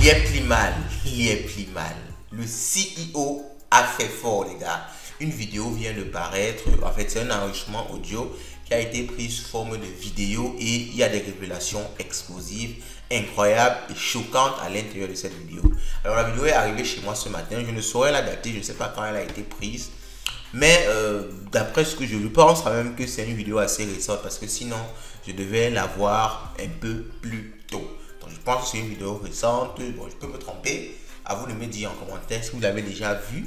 Il est plus mal. Le CEO a fait fort, les gars. Une vidéo vient de paraître. En fait, c'est un enregistrement audio qui a été pris sous forme de vidéo et il y a des révélations explosives, incroyables et choquantes à l'intérieur de cette vidéo. Alors, la vidéo est arrivée chez moi ce matin. Je ne saurais la dater. Je ne sais pas quand elle a été prise. Mais d'après ce que je pense, quand même que c'est une vidéo assez récente parce que sinon, je devais la voir un peu plus tôt. Donc, je pense que c'est une vidéo récente. Bon, je peux me tromper. À vous de me dire en commentaire si vous l'avez déjà vue.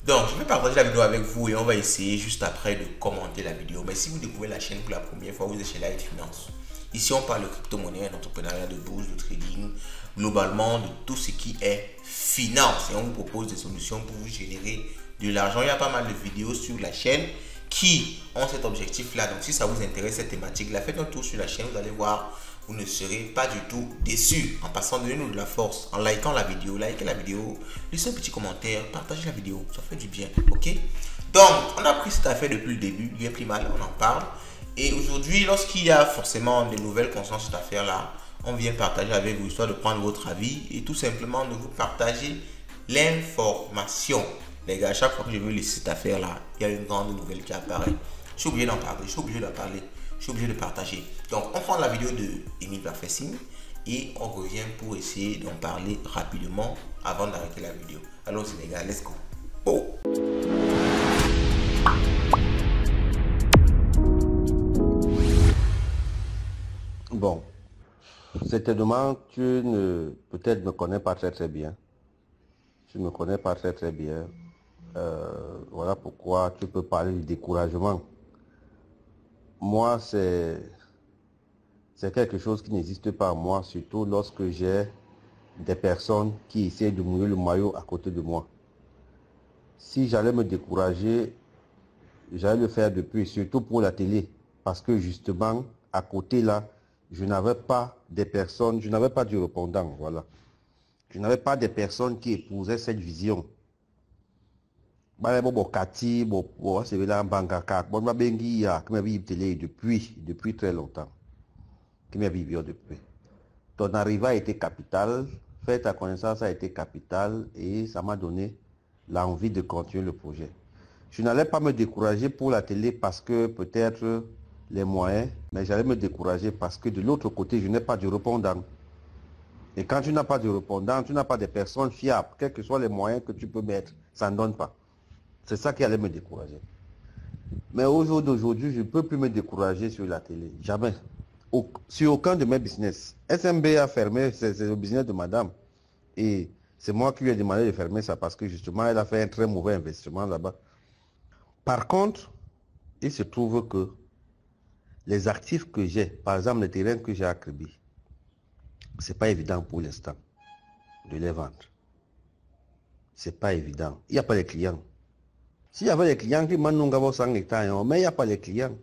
Donc, je vais partager la vidéo avec vous et on va essayer juste après de commenter la vidéo. Mais si vous découvrez la chaîne pour la première fois, vous êtes chez Light Finance. Ici, on parle de crypto-monnaie, d'entrepreneuriat, de bourse, de trading, globalement de tout ce qui est finance. Et on vous propose des solutions pour vous générer de l'argent. Il y a pas mal de vidéos sur la chaîne qui ont cet objectif-là. Donc, si ça vous intéresse cette thématique-là, faites un tour sur la chaîne, vous allez voir. Vous ne serez pas du tout déçus. En passant, donnez-nous de la force, en likant la vidéo, likez la vidéo, laissez un petit commentaire, partagez la vidéo, ça fait du bien, ok? Donc, on a pris cette affaire depuis le début, bien plus mal, on en parle. Et aujourd'hui, lorsqu'il y a forcément des nouvelles concernant cette affaire-là, on vient partager avec vous, histoire de prendre votre avis et tout simplement de vous partager l'information. Les gars, à chaque fois que je veux laisser cette affaire-là, il y a une grande nouvelle qui apparaît. Je suis obligé d'en parler, je suis obligé d'en parler. Je suis obligé de partager. Donc, on prend la vidéo de Émile Bafessine et on revient pour essayer d'en parler rapidement avant d'arrêter la vidéo. Allons-y les gars, let's go. Oh. Bon, certainement, tu ne peut-être me connais pas très bien. Tu ne me connais pas très bien. Voilà pourquoi tu peux parler du découragement. Moi, c'est quelque chose qui n'existe pas à moi, surtout lorsque j'ai des personnes qui essaient de mouiller le maillot à côté de moi. Si j'allais me décourager, j'allais le faire depuis, surtout pour la télé, parce que justement, à côté là, je n'avais pas des personnes, je n'avais pas du répondant, voilà. Je n'avais pas des personnes qui épousaient cette vision. Depuis très longtemps. Depuis. Ton arrivée a été capitale, faire ta connaissance a été capitale et ça m'a donné l'envie de continuer le projet. Je n'allais pas me décourager pour la télé parce que peut-être les moyens, mais j'allais me décourager parce que de l'autre côté, je n'ai pas de répondant. Et quand tu n'as pas de répondant, tu n'as pas de personnes fiables, quels que soient les moyens que tu peux mettre, ça ne donne pas. C'est ça qui allait me décourager. Mais au jour d'aujourd'hui, je ne peux plus me décourager sur la télé. Jamais. Sur aucun de mes business. SMB a fermé, c'est le business de madame. Et c'est moi qui lui ai demandé de fermer ça parce que justement, elle a fait un très mauvais investissement là-bas. Par contre, il se trouve que les actifs que j'ai, par exemple, les terrains que j'ai à Kribi, c'est pas évident pour l'instant de les vendre. C'est pas évident. Il n'y a pas les clients. S'il y avait les clients qui m'ont 100 hectares, mais il n'y a pas les clients.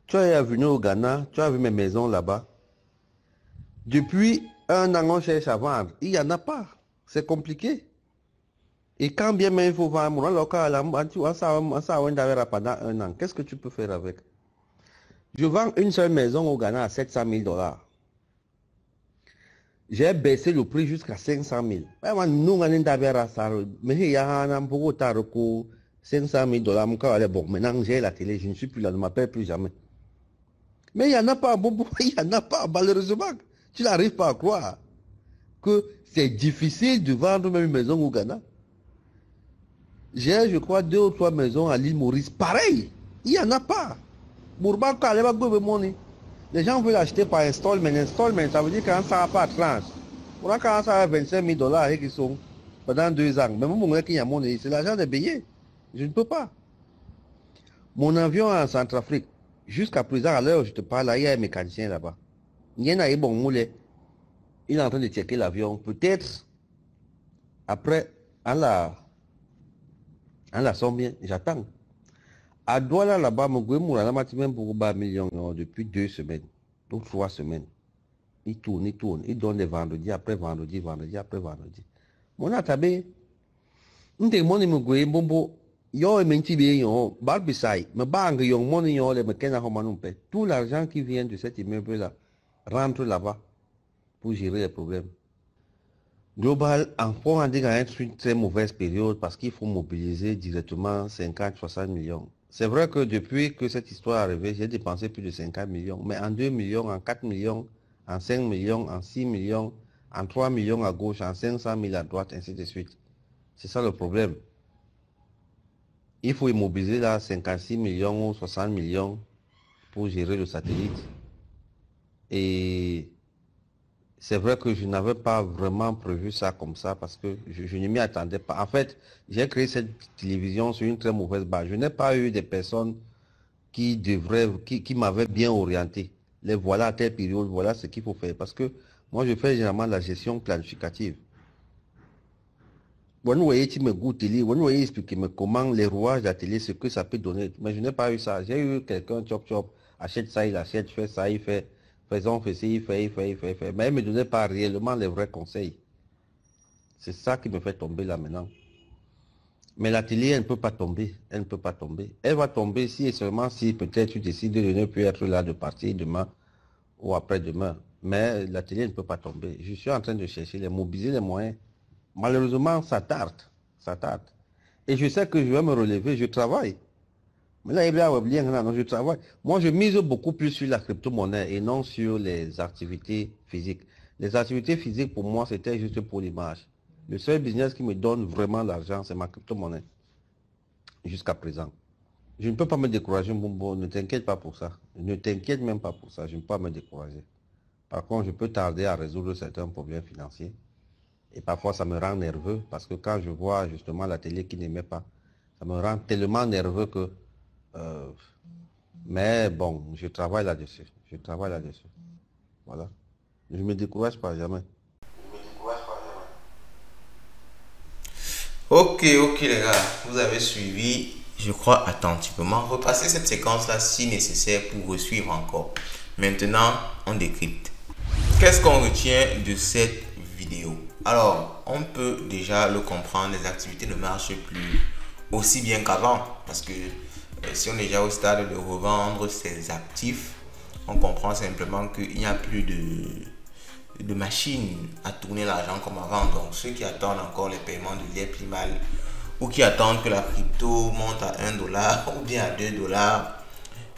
Tu es venu au Ghana, tu as vu mes maisons là-bas. Depuis un an, on cherche à vendre. Il n'y en a pas. C'est compliqué. Et quand bien même il faut vendre, pendant un an, qu'est-ce que tu peux faire avec? Je vends une seule maison au Ghana à 700 000 $. J'ai baissé le prix jusqu'à 500 000. Mais il y a un peu de 500 000 $. Bon, maintenant j'ai la télé, je ne suis plus là, ne m'appelle plus jamais. Mais il n'y en a pas, il n'y en a pas, malheureusement. Tu n'arrives pas à croire que c'est difficile de vendre même une maison au Ghana. J'ai, je crois, 2 ou 3 maisons à l'île Maurice. Pareil, il n'y en a pas. Les gens veulent acheter par installment. Installment, ça veut dire quand ça n'a pas de tranche. Quand ça a 25 000 $ et qu'ils sont pendant 2 ans. Mais moi, c'est l'argent de payer. Je ne peux pas. Mon avion en Centrafrique, jusqu'à présent, à l'heure où je te parle, il y a un mécanicien là-bas. Il est en train de checker l'avion. Peut-être, après, en la somme bien, j'attends. À Douala, là-bas, depuis 2 semaines, ou 3 semaines. Il tourne. Il donne les vendredis après vendredi, vendredi après vendredi. Mon atabé, tout l'argent qui vient de cet immeuble-là rentre là-bas pour gérer les problèmes. Global, encore on dit qu'on est une très mauvaise période parce qu'il faut mobiliser directement 50-60 millions. C'est vrai que depuis que cette histoire est arrivée, j'ai dépensé plus de 50 millions. Mais en 2 millions, en 4 millions, en 5 millions, en 6 millions, en 3 millions à gauche, en 500 000 à droite, ainsi de suite. C'est ça le problème. Il faut immobiliser là 56 millions ou 60 millions pour gérer le satellite. Et c'est vrai que je n'avais pas vraiment prévu ça comme ça parce que je ne m'y attendais pas. En fait, j'ai créé cette télévision sur une très mauvaise base. Je n'ai pas eu des personnes qui m'avaient bien orienté. Les voilà à telle période, voilà ce qu'il faut faire. Parce que moi, je fais généralement la gestion planificative. Vous voyez, tu me goûtes, vous voyez, expliquez-moi comment les rouages de la télé, ce que ça peut donner. Mais je n'ai pas eu ça. J'ai eu quelqu'un, chop, achète ça, il achète, fait ça, il fait, faisons, fait ci, il fait. Mais il ne me donnait pas réellement les vrais conseils. C'est ça qui me fait tomber là maintenant. Mais la télé, elle ne peut pas tomber. Elle ne peut pas tomber. Elle va tomber si et seulement si peut-être tu décides de ne plus être là de partir demain ou après-demain. Mais la télé ne peut pas tomber. Je suis en train de chercher, mobiliser les moyens. Malheureusement, ça tarde. Ça tarde. Et je sais que je vais me relever, je travaille. Mais là, il y a oublié, non, je travaille. Moi, je mise beaucoup plus sur la crypto-monnaie et non sur les activités physiques. Les activités physiques, pour moi, c'était juste pour l'image. Le seul business qui me donne vraiment l'argent, c'est ma crypto-monnaie. Jusqu'à présent. Je ne peux pas me décourager, Bumbo. Ne t'inquiète pas pour ça. Ne t'inquiète même pas pour ça. Je ne peux pas me décourager. Par contre, je peux tarder à résoudre certains problèmes financiers. Et parfois, ça me rend nerveux parce que quand je vois justement la télé qui n'aimait pas, ça me rend tellement nerveux que... mais bon, je travaille là-dessus. Je travaille là-dessus. Voilà. Je ne me décourage pas jamais. Ok, ok les gars, vous avez suivi, je crois, attentivement. Repassez cette séquence-là si nécessaire pour suivre encore. Maintenant, on décrypte. Qu'est-ce qu'on retient de cette vidéo? Alors, on peut déjà le comprendre, les activités ne marchent plus aussi bien qu'avant. Parce que si on est déjà au stade de revendre ses actifs, on comprend simplement qu'il n'y a plus de machines à tourner l'argent comme avant. Donc ceux qui attendent encore les paiements de lait plus mal ou qui attendent que la crypto monte à 1 dollar ou bien à 2 dollars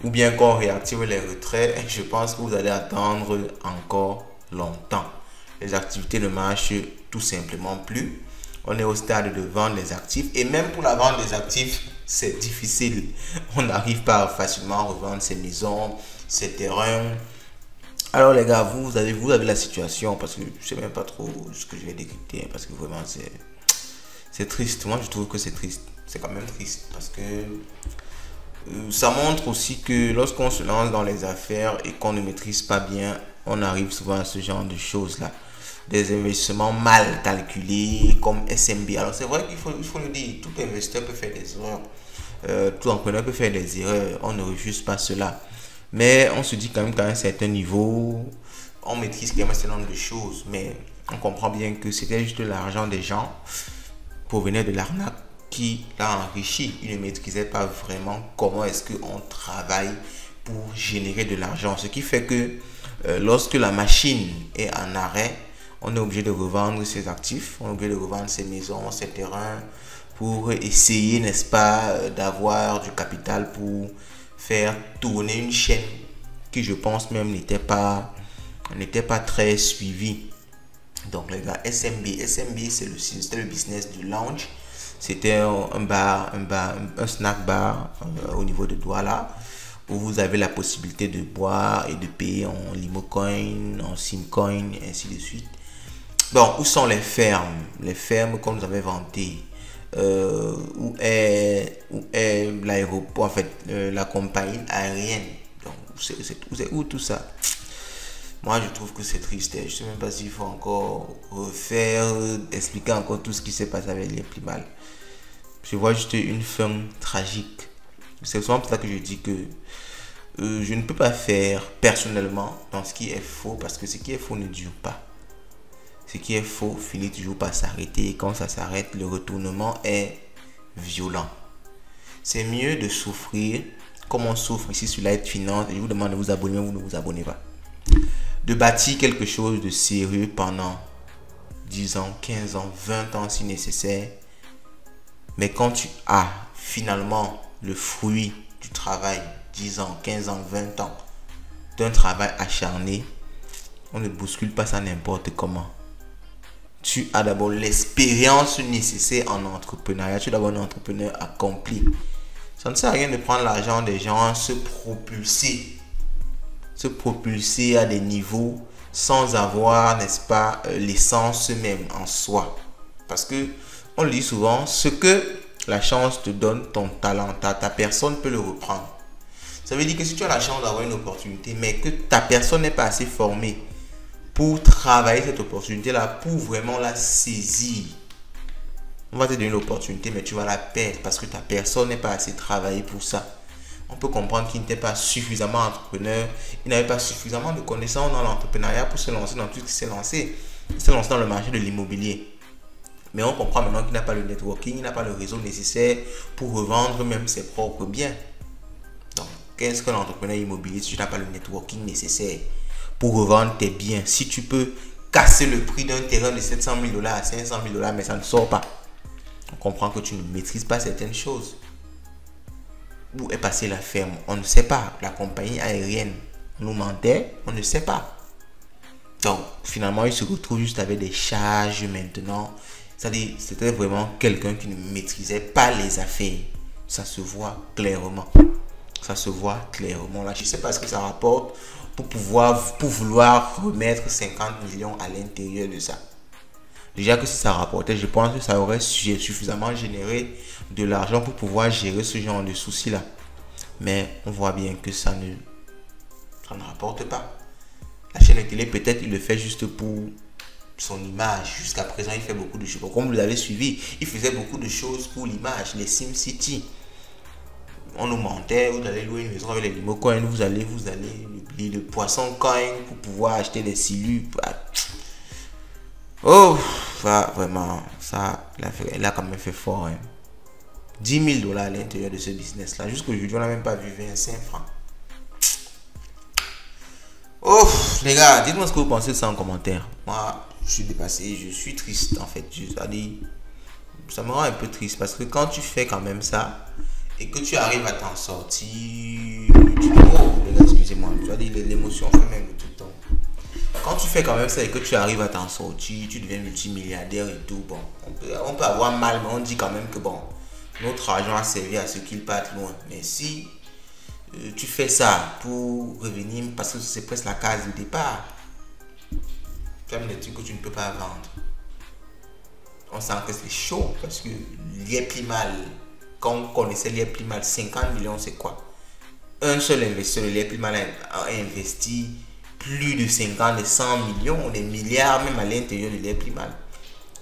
ou bien qu'on réactive les retraits, je pense que vous allez attendre encore longtemps. Les activités ne marchent tout simplement plus. On est au stade de vendre les actifs et même pour la vente des actifs, c'est difficile. On n'arrive pas facilement à revendre ses maisons, ses terrains. Alors les gars, vous avez la situation parce que je sais même pas trop ce que je vais décrypter parce que vraiment c'est triste. Moi je trouve que c'est triste. C'est quand même triste parce que ça montre aussi que lorsqu'on se lance dans les affaires et qu'on ne maîtrise pas bien, on arrive souvent à ce genre de choses là. Des investissements mal calculés comme SMB. Alors c'est vrai il faut le dire, tout investisseur peut faire des erreurs. Tout entrepreneur peut faire des erreurs. On ne refuse pas cela. Mais on se dit quand même qu'à un certain niveau, on maîtrise quand même un certain nombre de choses. Mais on comprend bien que c'était juste l'argent des gens provenait de l'arnaque qui l'a enrichi. Il ne maîtrisait pas vraiment comment est-ce qu'on travaille pour générer de l'argent. Ce qui fait que lorsque la machine est en arrêt, on est obligé de revendre ses actifs, on est obligé de revendre ses maisons, ses terrains pour essayer, n'est-ce pas, d'avoir du capital pour faire tourner une chaîne qui, je pense même, n'était pas très suivie. Donc les gars, SMB, c'était le business du lounge. C'était un snack bar au niveau de Douala où vous avez la possibilité de boire et de payer en Limocoin, en Simcoin et ainsi de suite. Bon, où sont les fermes? Les fermes qu'on nous avait vantées. Où est l'aéroport, en fait, la compagnie aérienne. Donc, c'est où tout ça? Moi, je trouve que c'est triste. Je ne sais même pas s'il faut encore refaire, expliquer encore tout ce qui s'est passé avec les plus mal. Je vois juste une fin tragique. C'est souvent pour ça que je dis que je ne peux pas faire personnellement dans ce qui est faux, parce que ce qui est faux ne dure pas. Ce qui est faux finit toujours par s'arrêter. Et quand ça s'arrête, le retournement est violent. C'est mieux de souffrir comme on souffre ici sur Light Finance. Et je vous demande de vous abonner, mais vous ne vous abonnez pas. De bâtir quelque chose de sérieux pendant 10 ans, 15 ans, 20 ans si nécessaire. Mais quand tu as finalement le fruit du travail, 10 ans, 15 ans, 20 ans, d'un travail acharné, on ne bouscule pas ça n'importe comment. Tu as d'abord l'expérience nécessaire en entrepreneuriat. Tu es d'abord un entrepreneur accompli. Ça ne sert à rien de prendre l'argent des gens, se propulser à des niveaux sans avoir, n'est-ce pas, l'essence même en soi. Parce que, on le dit souvent, ce que la chance te donne, ton talent, ta personne peut le reprendre. Ça veut dire que si tu as la chance d'avoir une opportunité, mais que ta personne n'est pas assez formée pour travailler cette opportunité-là, pour vraiment la saisir, on va te donner l'opportunité, mais tu vas la perdre parce que ta personne n'est pas assez travaillée pour ça. On peut comprendre qu'il n'était pas suffisamment entrepreneur, il n'avait pas suffisamment de connaissances dans l'entrepreneuriat pour se lancer dans tout ce qui s'est lancé. Il s'est lancé dans le marché de l'immobilier. Mais on comprend maintenant qu'il n'a pas le networking, il n'a pas le réseau nécessaire pour revendre même ses propres biens. Donc, qu'est-ce qu'un entrepreneur immobilier si tu n'as pas le networking nécessaire pour revendre tes biens? Si tu peux casser le prix d'un terrain de 700 000 $ à 500 000 $, mais ça ne sort pas. On comprend que tu ne maîtrises pas certaines choses. Où est passée la ferme? On ne sait pas. La compagnie aérienne nous mentait, on ne sait pas. Donc, finalement, il se retrouve juste avec des charges maintenant. C'est-à-dire, c'était vraiment quelqu'un qui ne maîtrisait pas les affaires. Ça se voit clairement. Ça se voit clairement. Là, je ne sais pas ce que ça rapporte pour vouloir remettre 50 millions à l'intérieur de ça. Déjà que si ça rapportait, je pense que ça aurait suffisamment généré de l'argent pour pouvoir gérer ce genre de soucis-là. Mais on voit bien que ça ne rapporte pas. La chaîne de télé, peut-être il le fait juste pour son image. Jusqu'à présent, il fait beaucoup de choses. Comme vous l'avez suivi, il faisait beaucoup de choses pour l'image. Les SimCity. On nous mentait, vous allez louer une maison avec les limo coins, vous allez le poisson coin pour pouvoir acheter des silus. Oh, ça, vraiment, ça, il a quand même fait fort. 10 000 $ à l'intérieur de ce business-là. Jusqu'aujourd'hui, on n'a même pas vu 25 francs. Oh, les gars, dites-moi ce que vous pensez de ça en commentaire. Moi, je suis dépassé, je suis triste en fait. Ça me rend un peu triste parce que quand tu fais quand même ça et que tu arrives à t'en sortir, oh, les gars, excusez-moi, l'émotion fait même tout le temps. Quand tu fais quand même ça et que tu arrives à t'en sortir, tu deviens multimilliardaire et tout, bon, on peut avoir mal, mais on dit quand même que bon, notre argent a servi à ceux qui partent loin. Mais si tu fais ça pour revenir, parce que c'est presque la case de départ, tu as des trucs que tu ne peux pas vendre. On sent que c'est chaud parce que l'Ieplimal, quand on connaissait l'Ieplimal, 50 millions, c'est quoi? Un seul investisseur de l'Ieplimal a investi plus de 50 et 100 millions, des milliards même à l'intérieur de l'Ieplimal.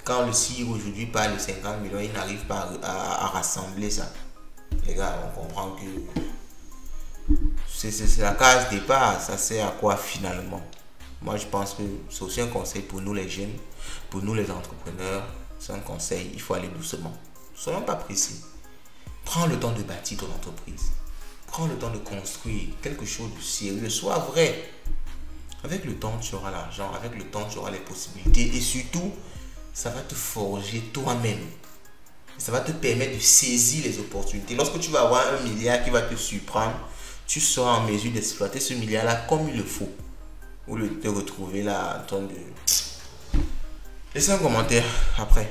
Quand le CEO aujourd'hui parle de 50 millions, il n'arrive pas à rassembler ça. Les gars, on comprend que c'est la case départ. Ça sert à quoi finalement? Moi, je pense que c'est aussi un conseil pour nous les jeunes, pour nous les entrepreneurs. C'est un conseil, il faut aller doucement. Soyons pas pressés. Prends le temps de bâtir ton entreprise. Prends le temps de construire quelque chose de sérieux. Sois vrai. Avec le temps, tu auras l'argent. Avec le temps, tu auras les possibilités. Et surtout, ça va te forger toi-même. Ça va te permettre de saisir les opportunités. Lorsque tu vas avoir 1 milliard qui va te surprendre, tu seras en mesure d'exploiter ce milliard-là comme il le faut. Ou de te retrouver là en train de... Laissez un commentaire après.